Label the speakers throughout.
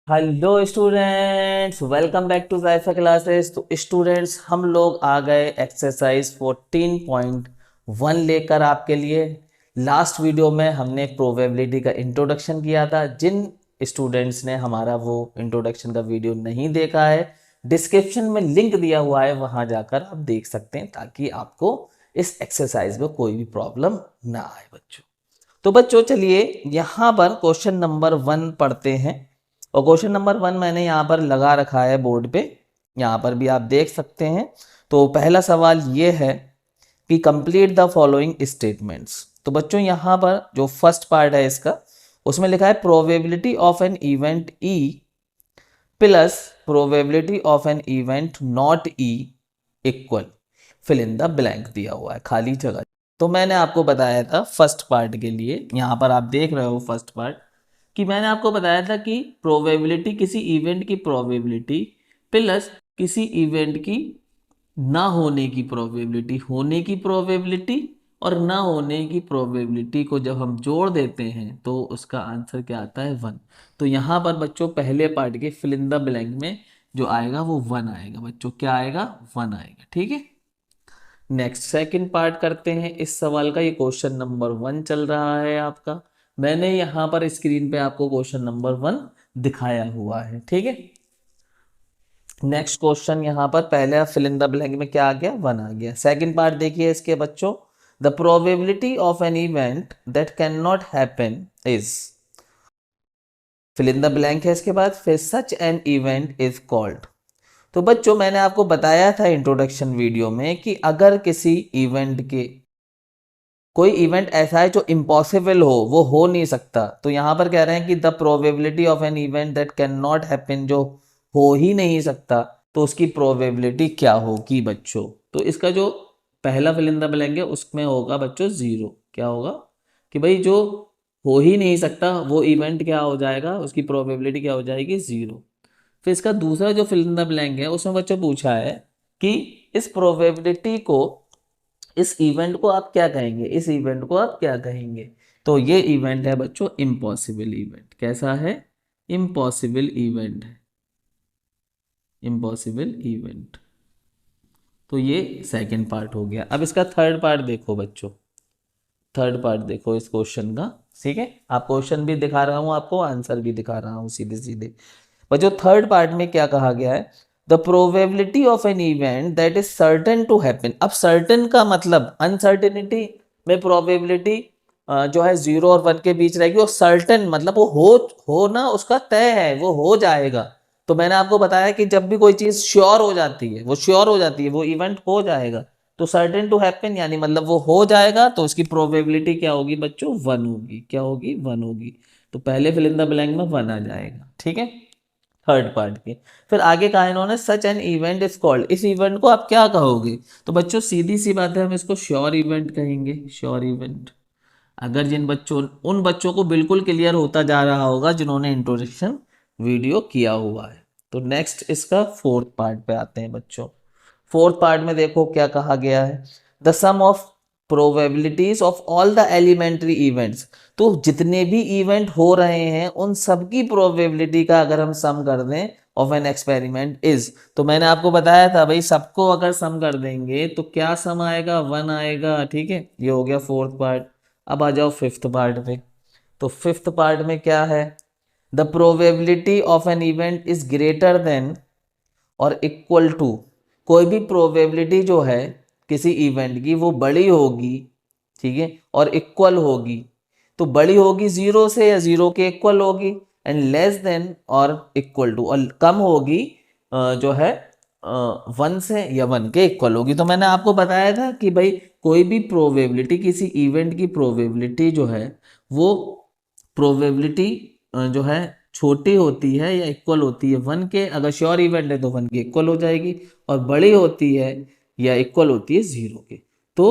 Speaker 1: Hello students, welcome back to जायफा classes. तो students, हम लोग आ गए एक्सरसाइज 14.1 लेकर आपके लिए। लास्ट वीडियो में हमने प्रोबेबिलिटी का इंट्रोडक्शन किया था। जिन स्टूडेंट्स ने हमारा वो इंट्रोडक्शन का वीडियो नहीं देखा है, डिस्क्रिप्शन में लिंक दिया हुआ है, वहां जाकर आप देख सकते हैं, ताकि आपको इस एक्सरसाइज में कोई भी प्रॉब्लम ना आए बच्चों। तो बच्चों चलिए यहाँ पर क्वेश्चन नंबर 1 पढ़ते हैं। और क्वेश्चन नंबर 1 मैंने यहाँ पर लगा रखा है बोर्ड पे, यहाँ पर भी आप देख सकते हैं। तो पहला सवाल ये है कि कंप्लीट द फॉलोइंग स्टेटमेंट्स। तो बच्चों यहाँ पर जो फर्स्ट पार्ट है इसका, उसमें लिखा है probability of an event E plus probability of an event not E equal fill in the blank दिया हुआ है, खाली जगह। तो मैंने आपको बताया था फर्स्ट पार्ट के लिए, यहाँ पर आप देख रहे हो फर्स्ट पार्ट, कि मैंने आपको बताया था कि प्रोबेबिलिटी, किसी इवेंट की प्रोबेबिलिटी प्लस किसी इवेंट की ना होने की प्रोबेबिलिटी, होने की प्रोबेबिलिटी और ना होने की प्रोबेबिलिटी को जब हम जोड़ देते हैं तो उसका आंसर क्या आता है? 1। तो यहाँ पर बच्चों पहले पार्ट के फिल इन द ब्लैंक में जो आएगा वो 1 आएगा बच्चों। क्या आएगा? 1 आएगा। ठीक है, नेक्स्ट सेकंड पार्ट करते हैं इस सवाल का। ये क्वेश्चन नंबर 1 चल रहा है आपका। मैंने यहाँ पर स्क्रीन पे आपको क्वेश्चन नंबर 1 दिखाया हुआ है। ठीक है, नेक्स्ट क्वेश्चन यहाँ पर पहले फिल इन द ब्लैंक में क्या आ गया? 1 आ गया। सेकंड पार्ट देखिए इसके बच्चों, the probability of an event that can not happen is, fill in the blank है इसके बाद, फिर such an event is called. तो बच्चों मैंने आपको बताया था इंट्रोडक्शन वीडियो में कि अगर किसी इवेंट के, कोई इवेंट ऐसा है जो इम्पॉसिबल हो, वो हो नहीं सकता, तो यहां पर कह रहे हैं कि the probability of an event that can not happen, जो हो ही नहीं सकता, तो उसकी प्रोबेबिलिटी क्या होगी बच्चों? तो इसका जो पहला फिल इन द ब्लैंक है उसमें होगा बच्चों 0। क्या होगा? कि भाई जो हो ही नहीं सकता वो इवेंट क्या हो जाएगा, उसकी प्रोबेबिलिटी क्या हो जाएगी? 0। फिर इसका दूसरा जो फिल इन द ब्लैंक है उसमें बच्चों पूछा है कि इस प्रोबेबिलिटी को, इस इवेंट को आप क्या कहेंगे? इस इवेंट को आप क्या कहेंगे? तो ये इवेंट है बच्चों इम्पॉसिबल इवेंट। कैसा है? इम्पॉसिबल इवेंट है, इम्पॉसिबल इवेंट। तो ये सेकंड पार्ट हो गया। अब इसका थर्ड पार्ट देखो बच्चों, थर्ड पार्ट देखो इस क्वेश्चन का। ठीक है, आप क्वेश्चन भी दिखा रहा हूं आपको, आंसर भी दिखा रहा हूं सीधे सीधे। बच्चों थर्ड पार्ट में क्या कहा गया है? The probability of an event that is certain to happen. अब सर्टेन का मतलब अनसर्टेनिटी में प्रोबेबिलिटी जो है 0 और 1 के बीच रहेगी, और सर्टेन मतलब वो हो ना, उसका तय है, वो हो जाएगा। तो मैंने आपको बताया कि जब भी कोई चीज श्योर हो जाती है, वो श्योर हो जाती है, वो इवेंट हो जाएगा। तो सर्टेन टू हैपन यानी मतलब वो हो जाएगा, तो उसकी प्रोबेबिलिटी क्या होगी बच्चों? 1 होगी। क्या होगी? 1 होगी। तो पहले फिल इन द ब्लैंक में 1 आ जाएगा। ठीक है, थर्ड पार्ट के। फिर आगे कहा इन्होंने, सच एन इवेंट इज कॉल्ड। इस इवेंट को आप क्या कहोगे? तो बच्चों सीधी सी बात है, हम इसको श्योर इवेंट कहेंगे। Sure event. अगर जिन बच्चों, उन बच्चों को बिल्कुल क्लियर होता जा रहा होगा जिन्होंने इंट्रोडक्शन वीडियो किया हुआ है। तो नेक्स्ट इसका फोर्थ पार्ट पे आते हैं बच्चों। फोर्थ पार्ट में देखो क्या कहा गया है, the sum of probabilities of all the elementary events. तो जितने भी इवेंट हो रहे हैं उन सबकी प्रोबेबिलिटी का अगर हम सम कर दें ऑफ एन एक्सपेरिमेंट इज, तो मैंने आपको बताया था भाई सबको अगर सम कर देंगे तो क्या सम आएगा? 1 आएगा। ठीक है, ये हो गया फोर्थ पार्ट। अब आ जाओ फिफ्थ पार्ट पे। तो फिफ्थ पार्ट में क्या है? The probability of an event is greater than और इक्वल टू। कोई भी प्रोबेबिलिटी जो है किसी इवेंट की वो बड़ी होगी, ठीक है, और इक्वल होगी। तो बड़ी होगी 0 से या 0 के इक्वल होगी, एंड लेस देन और इक्वल टू, और कम होगी जो है 1 से या 1 के इक्वल होगी। तो मैंने आपको बताया था कि भाई कोई भी प्रोबेबिलिटी, किसी इवेंट की प्रोबेबिलिटी जो है वो प्रोबेबिलिटी जो है छोटी होती है या इक्वल होती है 1 के। अगर श्योर इवेंट है तो 1 के इक्वल हो जाएगी, और बड़ी होती है या इक्वल होती है 0 के। तो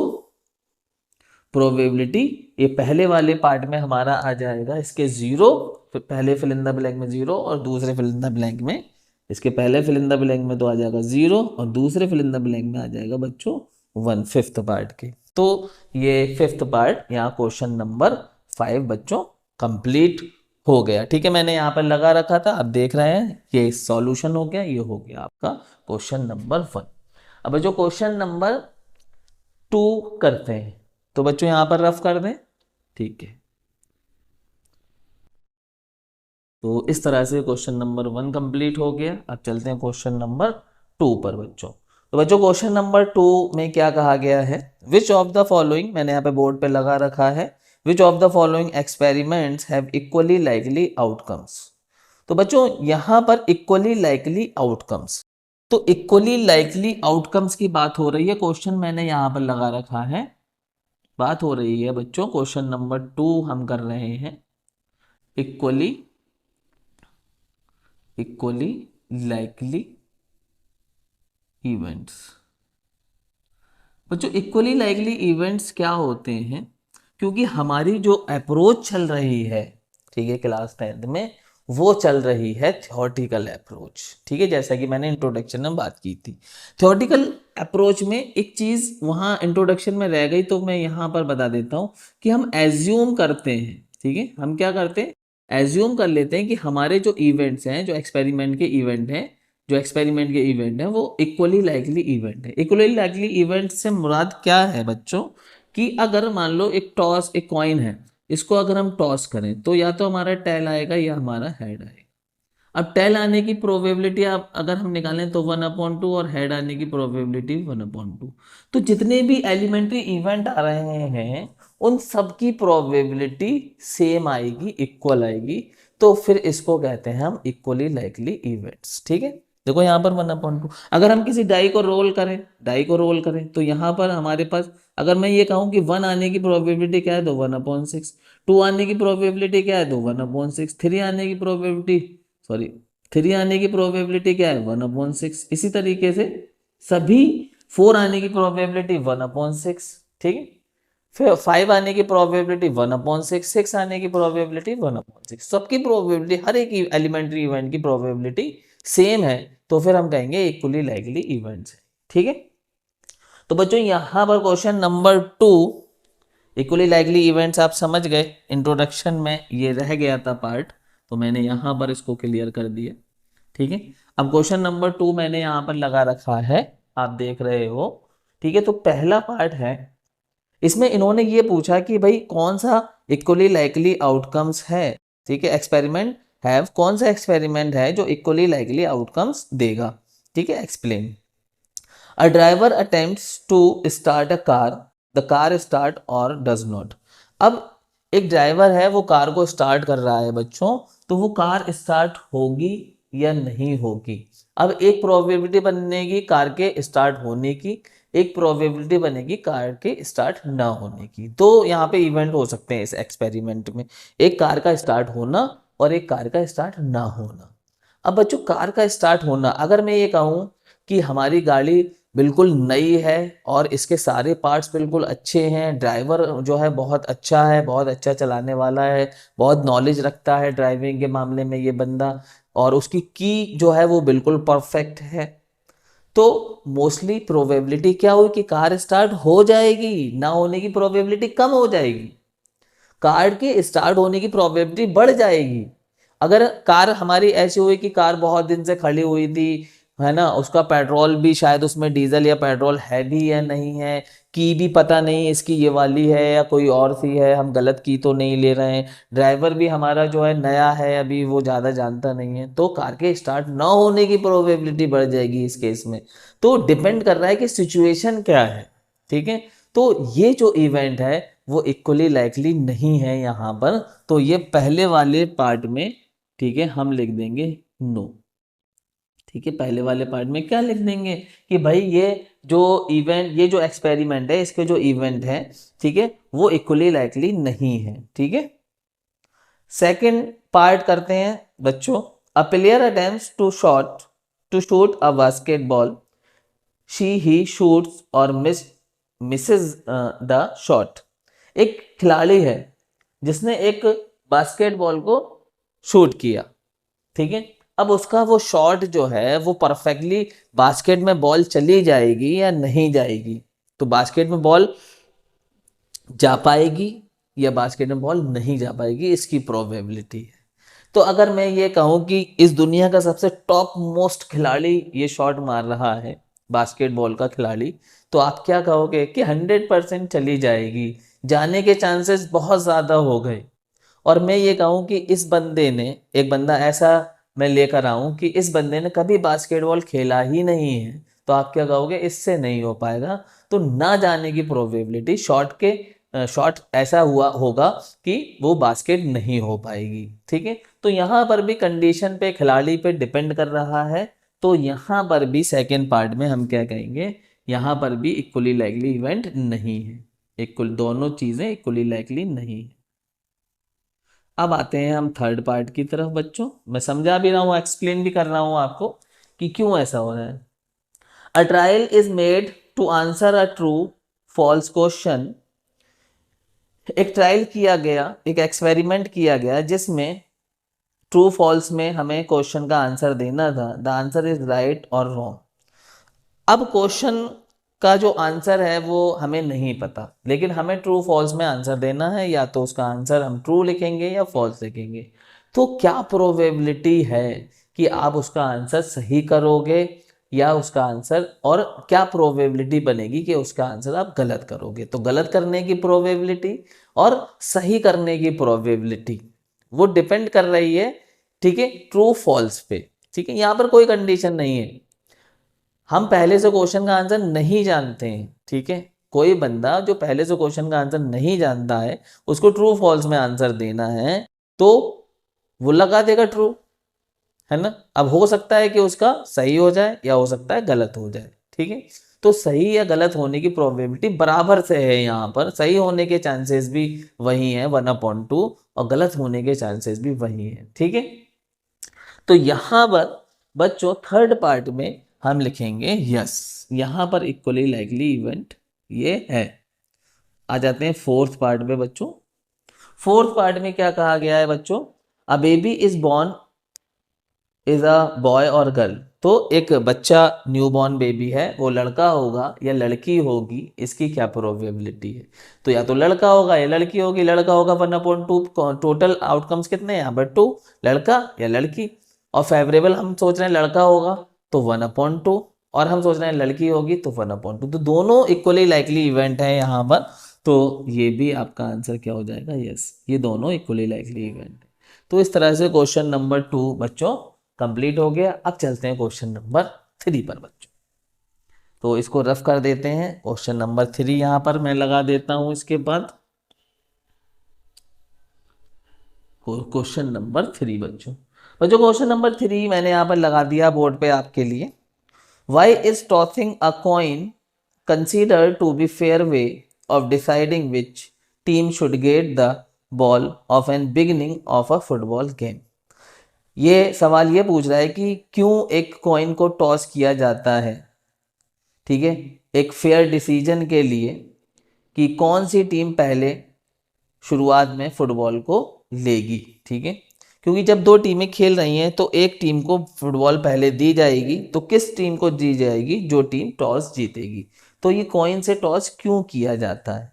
Speaker 1: प्रोबेबिलिटी ये पहले वाले पार्ट में हमारा आ जाएगा इसके 0, पहले फिल इन द ब्लैंक में 0 और दूसरे फिल इन द ब्लैंक में, इसके पहले फिल इन द ब्लैंक में तो आ जाएगा 0 और दूसरे फिल इन द ब्लैंक में आ जाएगा बच्चों 1, फिफ्थ पार्ट के। तो ये फिफ्थ पार्ट यहाँ क्वेश्चन नंबर 5 बच्चों कंप्लीट हो गया। ठीक है, मैंने यहाँ पर लगा रखा था, अब देख रहे हैं ये सॉल्यूशन हो गया, ये हो गया आपका क्वेश्चन नंबर 1। अब जो क्वेश्चन नंबर 2 करते हैं, तो बच्चों यहाँ पर रफ कर दें। ठीक है, तो इस तरह से क्वेश्चन नंबर 1 कंप्लीट हो गया। अब चलते हैं क्वेश्चन नंबर 2 पर बच्चों। तो बच्चों क्वेश्चन नंबर 2 में क्या कहा गया है, विच ऑफ द फॉलोइंग, मैंने यहाँ पे बोर्ड पे लगा रखा है, which of the following experiments have equally likely outcomes. तो बच्चों यहाँ पर इक्वली लाइकली आउटकम्स, तो इक्वली लाइकली आउटकम्स की बात हो रही है, क्वेश्चन मैंने यहाँ पर लगा रखा है, बात हो रही है बच्चों क्वेश्चन नंबर 2 हम कर रहे हैं, इक्वली लाइकली इवेंट्स। बच्चों इक्वली लाइकली इवेंट्स क्या होते हैं, क्योंकि हमारी जो अप्रोच चल रही है, ठीक है, क्लास 10th में वो चल रही है थ्योरेटिकल अप्रोच। ठीक है, जैसा कि मैंने इंट्रोडक्शन में बात की थी, थ्योरेटिकल अप्रोच में एक चीज़ वहाँ इंट्रोडक्शन में रह गई, तो मैं यहाँ पर बता देता हूँ कि हम एज्यूम करते हैं। ठीक है, हम क्या करते हैं, एज्यूम कर लेते हैं कि हमारे जो इवेंट्स हैं, जो एक्सपेरिमेंट के इवेंट है वो इक्वली लाइकली इवेंट है। इक्वली लाइकली इवेंट से मुराद क्या है बच्चों, कि अगर मान लो एक कॉइन है, इसको अगर हम टॉस करें तो या तो हमारा टेल आएगा या हमारा हेड आएगा। अब टेल आने की प्रोबेबिलिटी आप अगर हम निकालें तो 1/2 और हेड आने की प्रोबेबिलिटी 1/2। तो जितने भी एलिमेंट्री इवेंट आ रहे हैं उन सब की प्रोबेबिलिटी सेम आएगी, इक्वल आएगी, तो फिर इसको कहते हैं हम इक्वली लाइकली इवेंट्स। ठीक है, देखो यहाँ पर 1/2, अगर हम किसी डाई को रोल करें तो यहाँ पर हमारे पास, अगर मैं ये कहूँ कि 1 आने की प्रोबेबिलिटी क्या है तो 1/6, 2 आने की प्रोबेबिलिटी क्या है तो 1/6, 3 आने की प्रोबेबिलिटी, सॉरी 3 आने की प्रोबेबिलिटी क्या है 1/6, इसी तरीके से सभी 4 आने की प्रोबेबिलिटी 1/6। ठीक है, फिर 5 आने की प्रोबेबिलिटी 1/6, 6 आने की प्रोबेबिलिटी 1/6, सबकी प्रोबेबिलिटी, हर एक एलिमेंट्री इवेंट की प्रोबेबिलिटी सेम है, तो फिर हम कहेंगे इक्वली लाइकली इवेंट्स है। ठीक है, तो बच्चों यहाँ पर question number 2 equally likely events आप समझ गए, इंट्रोडक्शन में ये रह गया था पार्ट, तो मैंने यहाँ पर इसको क्लियर कर दिया। ठीक है, अब क्वेश्चन नंबर 2 मैंने यहाँ पर लगा रखा है, आप देख रहे हो। ठीक है, तो पहला पार्ट है, इसमें इन्होंने ये पूछा कि भाई कौन सा इक्वली लाइकली आउटकम्स है। ठीक है, एक्सपेरिमेंट हैव, कौन सा एक्सपेरिमेंट है जो इक्वली लाइकली आउटकम्स देगा। ठीक है, explain. A driver attempts to start a car, the car start और डज नॉट। अब एक ड्राइवर है, वो कार को स्टार्ट कर रहा है बच्चों, तो वो कार स्टार्ट होगी या नहीं होगी। अब एक प्रोबेबिलिटी बनेगी कार के स्टार्ट होने की, एक प्रोबेबिलिटी बनेगी कार के स्टार्ट ना होने की। तो यहाँ पे इवेंट हो सकते हैं इस एक्सपेरिमेंट में, एक कार का स्टार्ट होना और एक कार का स्टार्ट ना होना। अब बच्चों कार का स्टार्ट होना, अगर मैं ये कहूँ कि हमारी गाड़ी बिल्कुल नई है और इसके सारे पार्ट्स बिल्कुल अच्छे हैं, ड्राइवर जो है बहुत अच्छा है, बहुत अच्छा चलाने वाला है, बहुत नॉलेज रखता है ड्राइविंग के मामले में ये बंदा, और उसकी की जो है वो बिल्कुल परफेक्ट है, तो मोस्टली प्रोबेबिलिटी क्या हुई कि कार स्टार्ट हो जाएगी, ना होने की प्रोबेबिलिटी कम हो जाएगी, कार के स्टार्ट होने की प्रोबेबिलिटी बढ़ जाएगी। अगर कार हमारी ऐसी हुई कि कार बहुत दिन से खड़ी हुई थी, है ना, उसका पेट्रोल भी शायद उसमें डीजल या पेट्रोल है भी या नहीं है, की भी पता नहीं इसकी ये वाली है या कोई और सी है, हम गलत की तो नहीं ले रहे हैं, ड्राइवर भी हमारा जो है नया है, अभी वो ज़्यादा जानता नहीं है, तो कार के स्टार्ट ना होने की प्रोबेबिलिटी बढ़ जाएगी इस केस में। तो डिपेंड कर रहा है कि सिचुएशन क्या है। ठीक है, तो ये जो इवेंट है वो इक्वली लाइकली नहीं है यहाँ पर, तो ये पहले वाले पार्ट में, ठीक है, हम लिख देंगे नो। ठीक है, पहले वाले पार्ट में क्या लिख देंगे कि भाई ये जो इवेंट, ये जो एक्सपेरिमेंट है, इसके जो इवेंट है, ठीक है, वो इक्वली लाइकली नहीं है। ठीक है, सेकंड पार्ट करते हैं बच्चों। A player attempts to shoot a basketball, he shoots और मिसेस द शॉट। एक खिलाड़ी है जिसने एक बास्केटबॉल को शूट किया, ठीक है, अब उसका वो शॉट जो है वो परफेक्टली बास्केट में बॉल चली जाएगी या नहीं जाएगी, तो बास्केट में बॉल जा पाएगी या बास्केट में बॉल नहीं जा पाएगी, इसकी प्रोबेबिलिटी है। तो अगर मैं ये कहूँ कि इस दुनिया का सबसे टॉप मोस्ट खिलाड़ी ये शॉट मार रहा है, बास्केटबॉल का खिलाड़ी, तो आप क्या कहोगे कि 100% चली जाएगी, जाने के चांसेस बहुत ज़्यादा हो गए। और मैं ये कहूँ कि इस बंदे ने, एक बंदा ऐसा मैं लेकर आऊँ कि इस बंदे ने कभी बास्केटबॉल खेला ही नहीं है, तो आप क्या कहोगे, इससे नहीं हो पाएगा। तो ना जाने की प्रोबेबिलिटी शॉट ऐसा हुआ होगा कि वो बास्केट नहीं हो पाएगी। ठीक है, तो यहाँ पर भी कंडीशन पे, खिलाड़ी पे डिपेंड कर रहा है। तो यहाँ पर भी सेकेंड पार्ट में हम क्या कहेंगे, यहाँ पर भी इक्वली लाइकली इवेंट नहीं है, इक्वल दोनों चीज़ें इक्वली लाइकली नहीं है। अब आते हैं हम थर्ड पार्ट की तरफ बच्चों। मैं समझा भी रहा हूँ, एक्सप्लेन भी कर रहा हूँ आपको कि क्यों ऐसा हो रहा है। A trial is made to answer a true false question. एक ट्रायल किया गया, एक एक्सपेरिमेंट किया गया जिसमें ट्रू फॉल्स में हमें क्वेश्चन का आंसर देना था। द आंसर इज राइट और रॉन्ग। अब क्वेश्चन का जो आंसर है वो हमें नहीं पता, लेकिन हमें ट्रू फॉल्स में आंसर देना है, या तो उसका आंसर हम ट्रू लिखेंगे या फॉल्स लिखेंगे। तो क्या प्रोबेबिलिटी है कि आप उसका आंसर सही करोगे या उसका आंसर, और क्या प्रोबेबिलिटी बनेगी कि उसका आंसर आप गलत करोगे। तो गलत करने की प्रोबेबिलिटी और सही करने की प्रोबेबिलिटी वो डिपेंड कर रही है, ठीक है, ट्रू फॉल्स पे। ठीक है, यहाँ पर कोई कंडीशन नहीं है, हम पहले से क्वेश्चन का आंसर नहीं जानते हैं। ठीक है, कोई बंदा जो पहले से क्वेश्चन का आंसर नहीं जानता है, उसको ट्रू फॉल्स में आंसर देना है, तो वो लगा देगा ट्रू, है ना। अब हो सकता है कि उसका सही हो जाए या हो सकता है गलत हो जाए। ठीक है, तो सही या गलत होने की प्रोबेबिलिटी बराबर से है। यहाँ पर सही होने के चांसेस भी वही है 1/2, और गलत होने के चांसेस भी वही है। ठीक है, तो यहाँ पर बच्चों थर्ड पार्ट में हम लिखेंगे यस, यहाँ पर इक्वली लाइकली इवेंट ये है। आ जाते हैं फोर्थ पार्ट में बच्चों। फोर्थ पार्ट में क्या कहा गया है बच्चों, a baby is born is a boy और गर्ल। तो एक बच्चा न्यू बॉर्न बेबी है, वो लड़का होगा या लड़की होगी, इसकी क्या प्रोबेबिलिटी है। तो या तो लड़का होगा या लड़की होगी। लड़का होगा 1/2, टोटल आउटकम्स कितने हैं यहाँ पर 2, लड़का या लड़की। और फेवरेबल हम सोच रहे हैं लड़का होगा तो 1/2, और हम सोच रहे हैं लड़की होगी तो 1/2। तो दोनों इक्वली लाइकली इवेंट है यहाँ पर। तो ये भी आपका आंसर क्या हो जाएगा, यस, ये दोनों इक्वली लाइकली इवेंट है। तो इस तरह से क्वेश्चन नंबर 2 बच्चों कंप्लीट हो गया। अब चलते हैं क्वेश्चन नंबर 3 पर बच्चों। तो इसको रफ कर देते हैं। क्वेश्चन नंबर 3 यहाँ पर मैं लगा देता हूँ। इसके बाद क्वेश्चन नंबर 3 बच्चों, क्वेश्चन नंबर 3 मैंने यहाँ पर लगा दिया बोर्ड पे आपके लिए। Why is tossing a coin consider to be fair way of deciding which team should get the ball of an beginning of a football game. ये सवाल ये पूछ रहा है कि क्यों एक कॉइन को टॉस किया जाता है, ठीक है, एक फेयर डिसीजन के लिए, कि कौन सी टीम पहले शुरुआत में फुटबॉल को लेगी। ठीक है, क्योंकि जब दो टीमें खेल रही हैं तो एक टीम को फुटबॉल पहले दी जाएगी, तो किस टीम को दी जाएगी, जो टीम टॉस जीतेगी। तो ये कॉइन से टॉस क्यों किया जाता है।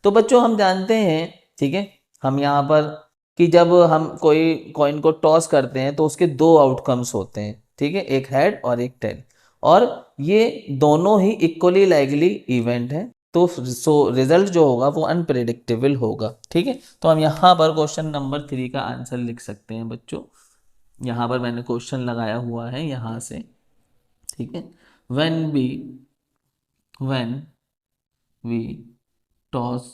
Speaker 1: तो बच्चों हम जानते हैं, ठीक है, हम यहाँ पर कि जब हम कोई कॉइन को टॉस करते हैं तो उसके दो आउटकम्स होते हैं। ठीक है, एक हेड और एक टेल, और ये दोनों ही इक्वली लाइकली इवेंट है। तो रिजल्ट जो होगा वो अनप्रेडिक्टेबल होगा। ठीक है, तो हम यहाँ पर क्वेश्चन नंबर 3 का आंसर लिख सकते हैं बच्चों। यहाँ पर मैंने क्वेश्चन लगाया हुआ है यहाँ से। ठीक है, when we toss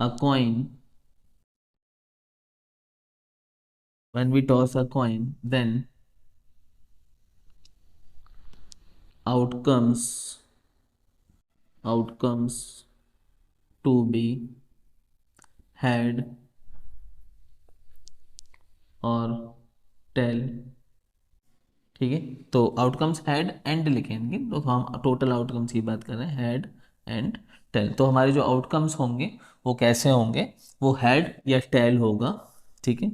Speaker 1: a coin when we toss a coin, then outcomes outcomes to be head और टेल। ठीक है, तो आउटकम्स हेड एंड लिखेंगे, तो हम टोटल आउटकम्स की बात कर रहे हैं, हेड एंड टेल। तो हमारे जो आउटकम्स होंगे वो कैसे होंगे, वो हेड या टेल होगा। ठीक है,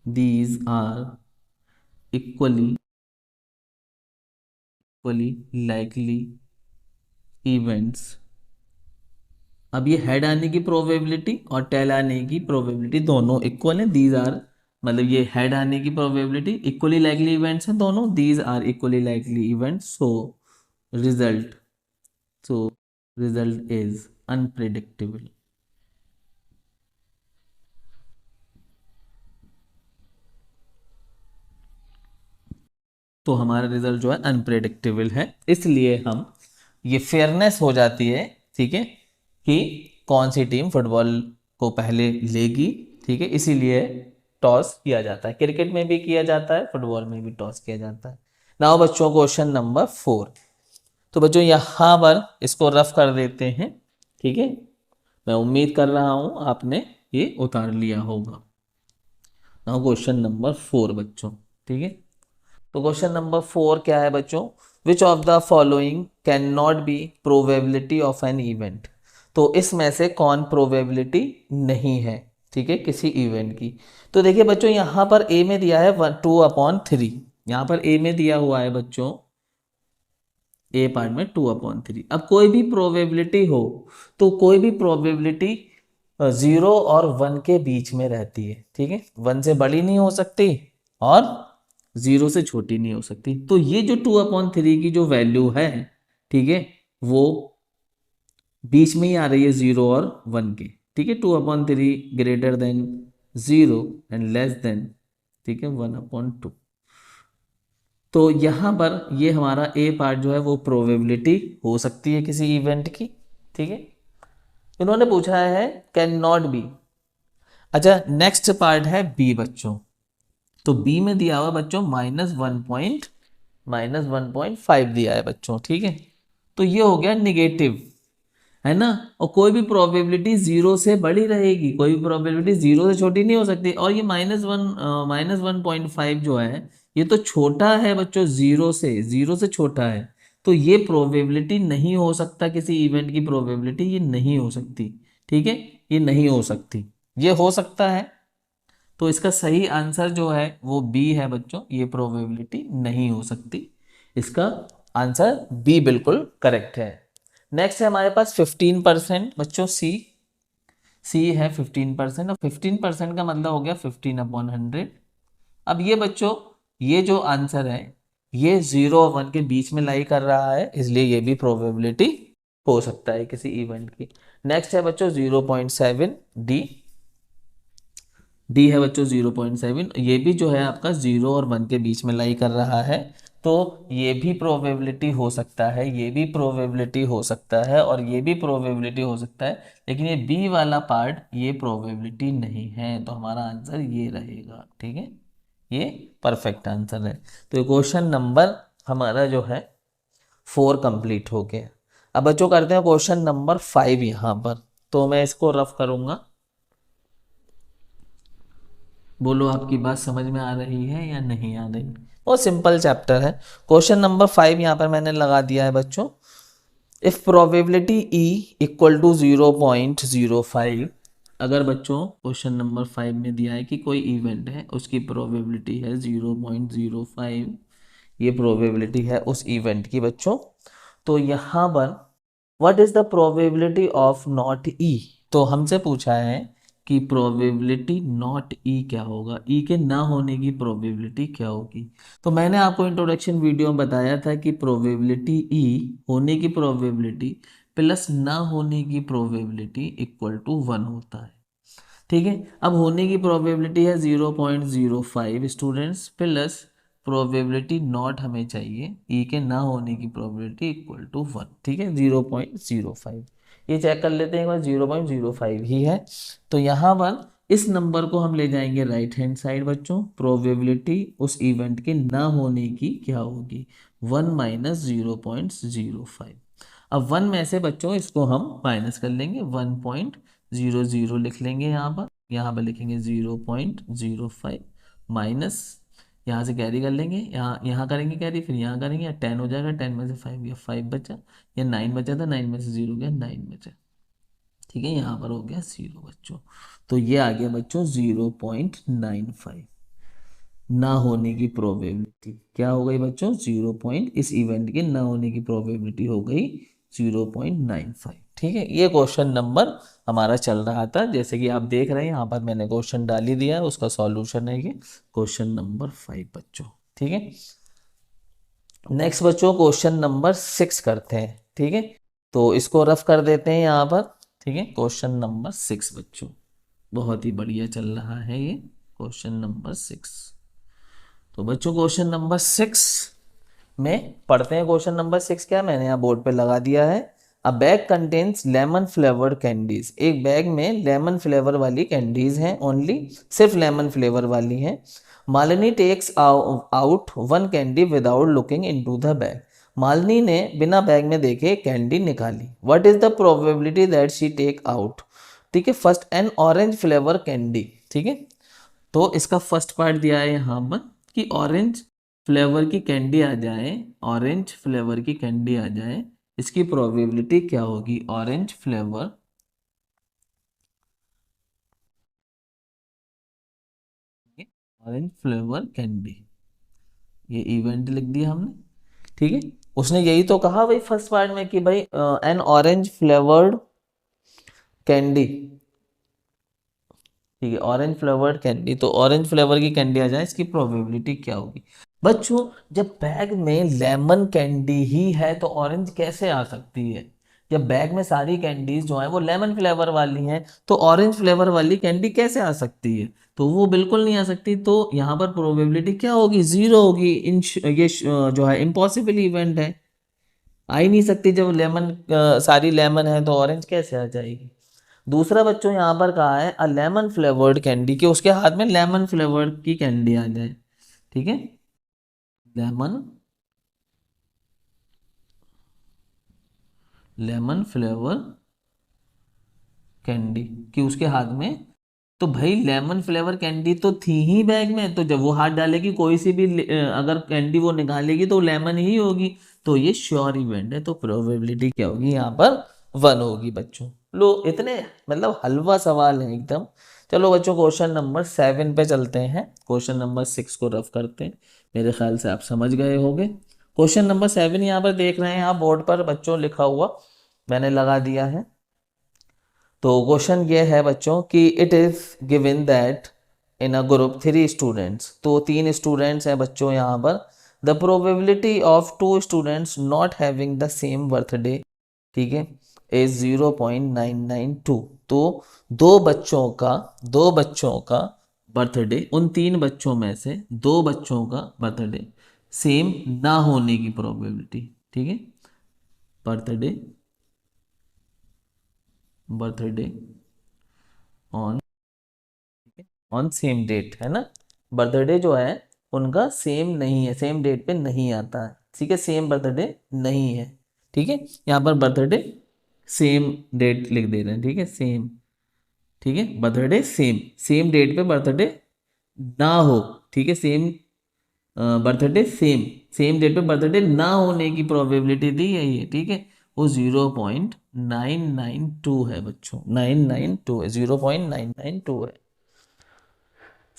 Speaker 1: these are equally likely events अब ये हेड आने की प्रोबेबिलिटी और टेल आने की प्रोबेबिलिटी दोनों इक्वल है। दीज आर, मतलब ये हेड आने की प्रोबेबिलिटी इक्वली लाइकली इवेंट्स हैं दोनों, these are equally likely events, result so result is unpredictable. तो हमारा रिजल्ट जो है अनप्रेडिक्टेबल है, इसलिए हम ये फेयरनेस हो जाती है, ठीक है, कि कौन सी टीम फुटबॉल को पहले लेगी, ठीक है, इसीलिए टॉस किया जाता है। क्रिकेट में भी किया जाता है, फुटबॉल में भी टॉस किया जाता है। नाउ बच्चों क्वेश्चन नंबर 4। तो बच्चों यहाँ पर इसको रफ कर देते हैं, ठीक है, मैं उम्मीद कर रहा हूँ आपने ये उतार लिया होगा। नाउ क्वेश्चन नंबर 4 बच्चों, ठीक है। तो क्वेश्चन नंबर 4 क्या है बच्चों? Which of the following can not be probability of an event. तो इसमें से कौन प्रोबेबिलिटी नहीं है, ठीक है, किसी इवेंट की। तो देखिए बच्चों यहाँ पर ए में दिया है 2/3, यहाँ पर ए में दिया हुआ है बच्चों, ए पार्ट में 2/3। अब कोई भी प्रोबेबिलिटी हो तो कोई भी प्रोबेबिलिटी 0 और 1 के बीच में रहती है, ठीक है, 1 से बड़ी नहीं हो सकती और 0 से छोटी नहीं हो सकती। तो ये जो 2/3 की जो वैल्यू है, ठीक है, वो बीच में ही आ रही है 0 और 1 के, ठीक है, 2/3 greater than 0 and less than, ठीक है, 1/2। तो यहाँ पर ये हमारा ए पार्ट जो है वो प्रोबेबिलिटी हो सकती है किसी इवेंट की, ठीक है। इन्होंने पूछा है कैन नॉट बी। अच्छा नेक्स्ट पार्ट है बी बच्चों। तो बी में दिया हुआ बच्चों -1.5 दिया है बच्चों, ठीक है। तो ये हो गया निगेटिव, है ना। और कोई भी प्रोबेबिलिटी 0 से बड़ी रहेगी, कोई भी प्रोबेबिलिटी 0 से छोटी नहीं हो सकती। और ये -1.5 जो है ये तो छोटा है बच्चों, 0 से छोटा है। तो ये प्रोबेबिलिटी नहीं हो सकता, किसी इवेंट की प्रोबेबिलिटी ये नहीं हो सकती, ठीक है, ये नहीं हो सकती, ये हो सकता है। तो इसका सही आंसर जो है वो बी है बच्चों, ये प्रोबेबिलिटी नहीं हो सकती। इसका आंसर बी बिल्कुल करेक्ट है। नेक्स्ट है हमारे पास 15% बच्चों, सी है 15%। और 15% का मतलब हो गया 15/100। अब ये बच्चों ये जो आंसर है ये 0 और 1 के बीच में लाई कर रहा है, इसलिए ये भी प्रोबेबिलिटी हो सकता है किसी इवेंट की। नेक्स्ट है बच्चों 0.7 डी है बच्चों 0.7। ये भी जो है आपका 0 और 1 के बीच में लाई कर रहा है, तो ये भी प्रोबेबिलिटी हो सकता है, ये भी प्रोबेबिलिटी हो सकता है और ये भी प्रोबेबिलिटी हो सकता है। लेकिन ये बी वाला पार्ट ये प्रोबेबिलिटी नहीं है, तो हमारा आंसर ये रहेगा, ठीक है, ये परफेक्ट आंसर है। तो क्वेश्चन नंबर हमारा जो है 4 कंप्लीट हो गया। अब बच्चों करते हैं क्वेश्चन नंबर 5 यहाँ पर। तो मैं इसको रफ करूँगा, बोलो आपकी बात समझ में आ रही है या नहीं आ रही। बहुत सिंपल चैप्टर है। क्वेश्चन नंबर 5 यहाँ पर मैंने लगा दिया है बच्चों। If probability E equal to 0.05, अगर बच्चों क्वेश्चन नंबर 5 में दिया है कि कोई इवेंट है उसकी प्रोबेबिलिटी है 0.05, ये प्रोबेबिलिटी है उस इवेंट की बच्चों। तो यहाँ पर what is the probability of not E. तो हमसे पूछा है कि प्रोबेबिलिटी नॉट ई क्या होगा, ई के ना होने की प्रोबेबिलिटी क्या होगी। तो मैंने आपको इंट्रोडक्शन वीडियो में बताया था कि प्रोबेबिलिटी ई होने की प्रोबेबिलिटी प्लस ना होने की प्रोबेबिलिटी इक्वल टू 1 होता है, ठीक है। अब होने की प्रोबेबिलिटी है 0.05 स्टूडेंट्स, प्लस प्रोबेबिलिटी नॉट हमें चाहिए, ई के ना होने की प्रोबेबिलिटी इक्वल टू 1, ठीक है, 0.05। ये चेक कर लेते हैं एक बार, 0.05 ही है। तो यहाँ पर इस नंबर को हम ले जाएंगे राइट हैंड साइड बच्चों। प्रोबेबिलिटी उस इवेंट के ना होने की क्या होगी, 1 माइनस 0.05। अब 1 में से बच्चों इसको हम माइनस कर लेंगे, 1.00 लिख लेंगे यहाँ पर लिखेंगे 0.05 माइनस, यहाँ से कैरी कर लेंगे, यहाँ करेंगे कैरी, फिर यहाँ करेंगे, या 10 हो जाएगा, 10 में से 5 गया, 5 बचा, या 9 बचा था, 9 में से 0 गया, 9 बचा, ठीक है, यहाँ पर हो गया 0 बच्चों। तो ये आ गया बच्चों 0.95 ना होने की प्रोबेबिलिटी क्या हो गई बच्चों, इस इवेंट के ना होने की प्रोबेबिलिटी हो गई 0.95, ठीक है, ये क्वेश्चन नंबर हमारा चल रहा था। जैसे कि आप देख रहे हैं यहाँ पर मैंने क्वेश्चन डाल ही दिया है, उसका सॉल्यूशन है ये क्वेश्चन नंबर 5 बच्चों। ठीक है, नेक्स्ट बच्चों क्वेश्चन नंबर 6 करते हैं। ठीक है, तो इसको रफ कर देते हैं यहाँ पर। ठीक है, क्वेश्चन नंबर 6 बच्चों, बहुत ही बढ़िया चल रहा है ये क्वेश्चन नंबर 6। तो बच्चों क्वेश्चन नंबर 6 में पढ़ते हैं। क्वेश्चन नंबर 6 क्या, मैंने यहाँ बोर्ड पे लगा दिया है। A bag contains lemon flavoured candies, एक बैग में लेमन फ्लेवर वाली कैंडीज हैं, ओनली सिर्फ लेमन फ्लेवर वाली हैं। Malini takes out one candy without looking into the bag, Malini ने बिना बैग में देखे कैंडी निकाली। What is the probability that she take out, ठीक है, first an orange flavour candy. ठीक है, तो इसका फर्स्ट पार्ट दिया है यहाँ पर कि ऑरेंज फ्लेवर की कैंडी आ जाए, ऑरेंज फ्लेवर की कैंडी आ जाए, इसकी प्रोबेबिलिटी क्या होगी। ऑरेंज फ्लेवर कैंडी, ये इवेंट लिख दिया हमने। ठीक है, उसने यही तो कहा भाई फर्स्ट पार्ट में कि भाई एन ऑरेंज फ्लेवर्ड कैंडी। ठीक है, ऑरेंज फ्लेवर्ड कैंडी, तो ऑरेंज फ्लेवर की कैंडी आ जाए, इसकी प्रोबेबिलिटी क्या होगी। बच्चों जब बैग में लेमन कैंडी ही है तो ऑरेंज कैसे आ सकती है। जब बैग में सारी कैंडीज जो है वो लेमन फ्लेवर वाली हैं, तो ऑरेंज फ्लेवर वाली कैंडी कैसे आ सकती है, तो वो बिल्कुल नहीं आ सकती। तो यहाँ पर प्रोबेबिलिटी क्या होगी, 0 होगी। जो है इम्पॉसिबल इवेंट है, आ ही नहीं सकती। जब लेमन सारी लेमन है तो ऑरेंज कैसे आ जाएगी। दूसरा बच्चों यहाँ पर कहा है अ लेमन फ्लेवर्ड कैंडी, कि उसके हाथ में लेमन फ्लेवर्ड की कैंडी आ जाए। ठीक है, लेमन फ्लेवर कैंडी कि उसके हाथ में, तो भाई लेमन फ्लेवर कैंडी तो थी ही बैग में, तो जब वो हाथ डालेगी कोई सी भी अगर कैंडी वो निकालेगी तो लेमन ही होगी, तो ये श्योर इवेंट है। तो प्रोबेबिलिटी क्या होगी यहाँ पर, 1 होगी बच्चों। लो इतने मतलब हलवा सवाल है एकदम। चलो बच्चों क्वेश्चन नंबर 7 पे चलते हैं। क्वेश्चन नंबर 6 को रफ करते हैं, मेरे ख्याल से आप समझ गए होंगे। क्वेश्चन नंबर 7 यहाँ पर देख रहे हैं आप बोर्ड पर बच्चों, लिखा हुआ मैंने लगा दिया है। तो क्वेश्चन ये है बच्चों कि it is given that in a group 3 students, तो 3 स्टूडेंट्स हैं बच्चों यहाँ पर। The probability of 2 students not having the same birthday, ठीक है, इज 0.992। तो दो बच्चों का बर्थडे, उन 3 बच्चों में से 2 बच्चों का बर्थडे सेम ना होने की प्रोबेबिलिटी। ठीक है, बर्थडे ऑन सेम डेट है ना, बर्थडे जो है उनका सेम नहीं है, सेम डेट पे नहीं आता है। ठीक है, सेम बर्थडे नहीं है। ठीक है, यहाँ पर बर्थडे सेम डेट लिख दे रहे हैं। ठीक है, सेम, ठीक है, बर्थडे सेम, सेम डेट पे बर्थडे ना हो। ठीक है, same birthday same, same date पे बर्थडे ना होने की प्रोबेबिलिटी दी है ये। ठीक है, वो 0.992 है बच्चों, 992 है, 0.992 है।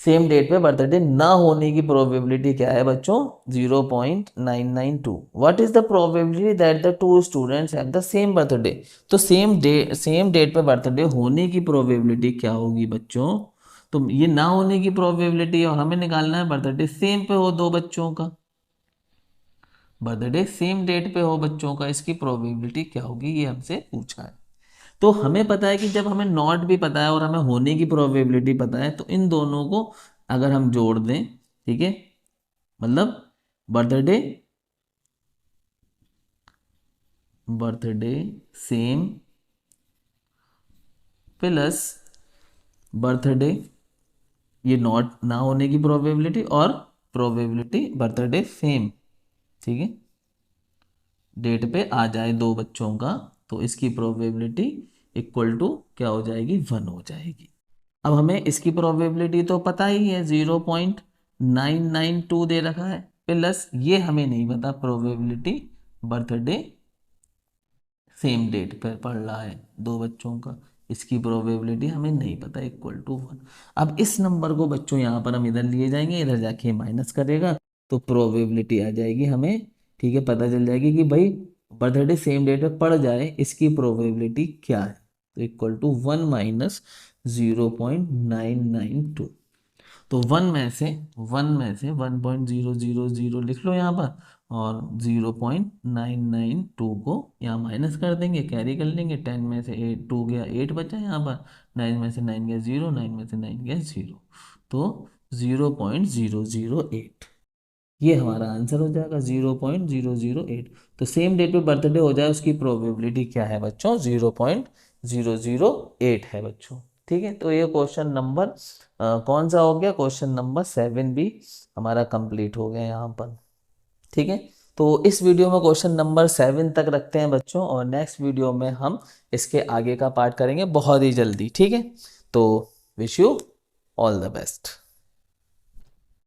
Speaker 1: सेम डेट पे बर्थडे ना होने की प्रोबेबिलिटी क्या है बच्चों, 0.992। What is the probability that the 2 students have the same birthday, तो सेम डेट पे बर्थडे होने की प्रोबेबिलिटी क्या होगी बच्चों। तो ये ना होने की प्रोबेबिलिटी और हमें निकालना है बर्थडे सेम पे हो 2 बच्चों का, बर्थडे सेम डेट पे हो बच्चों का, इसकी प्रोबेबिलिटी क्या होगी, ये हमसे पूछा है। तो हमें पता है कि जब हमें नॉट भी पता है और हमें होने की प्रोबेबिलिटी पता है, तो इन दोनों को अगर हम जोड़ दें, ठीक है, मतलब बर्थडे सेम प्लस बर्थडे, ये नॉट ना होने की प्रोबेबिलिटी और प्रोबेबिलिटी बर्थडे सेम, ठीक है, डेट पे आ जाए 2 बच्चों का, तो इसकी प्रोबेबिलिटी इक्वल टू क्या हो जाएगी, 1 हो जाएगी। अब हमें इसकी प्रोबेबिलिटी तो पता ही है, 0.992 दे रखा है, प्लस ये हमें नहीं पता प्रोबेबिलिटी बर्थडे सेम डेट पर पड़ रहा है 2 बच्चों का, इसकी प्रोबेबिलिटी हमें नहीं पता, इक्वल टू 1। अब इस नंबर को बच्चों यहाँ पर हम इधर लिए जाएंगे, इधर जाके माइनस करेगा तो प्रोबेबिलिटी आ जाएगी हमें। ठीक है, पता चल जाएगी कि भाई बर्थडे सेम डेट पे पड़ जाए इसकी प्रोबेबिलिटी क्या है, तो इक्वल टू 1 माइनस 0.992। तो 1 में से 1.000 लिख लो यहाँ पर, और 0.992 को यहाँ माइनस कर देंगे, कैरी कर लेंगे। 10 में से 8 2 गया, 8 बचा यहाँ पर। 9 में से 9 गया 0, 9 में से 9 गया 0, तो 0.008 ये हमारा आंसर हो जाएगा, 0.008। तो सेम डेट पे बर्थडे हो जाए उसकी प्रोबेबिलिटी क्या है बच्चों, 0.008 है बच्चों। ठीक है, तो ये क्वेश्चन नंबर कौन सा हो गया, क्वेश्चन नंबर 7 भी हमारा कंप्लीट हो गया यहाँ पर। ठीक है, तो इस वीडियो में क्वेश्चन नंबर 7 तक रखते हैं बच्चों, और नेक्स्ट वीडियो में हम इसके आगे का पार्ट करेंगे बहुत ही जल्दी। ठीक है, तो wish you all the best.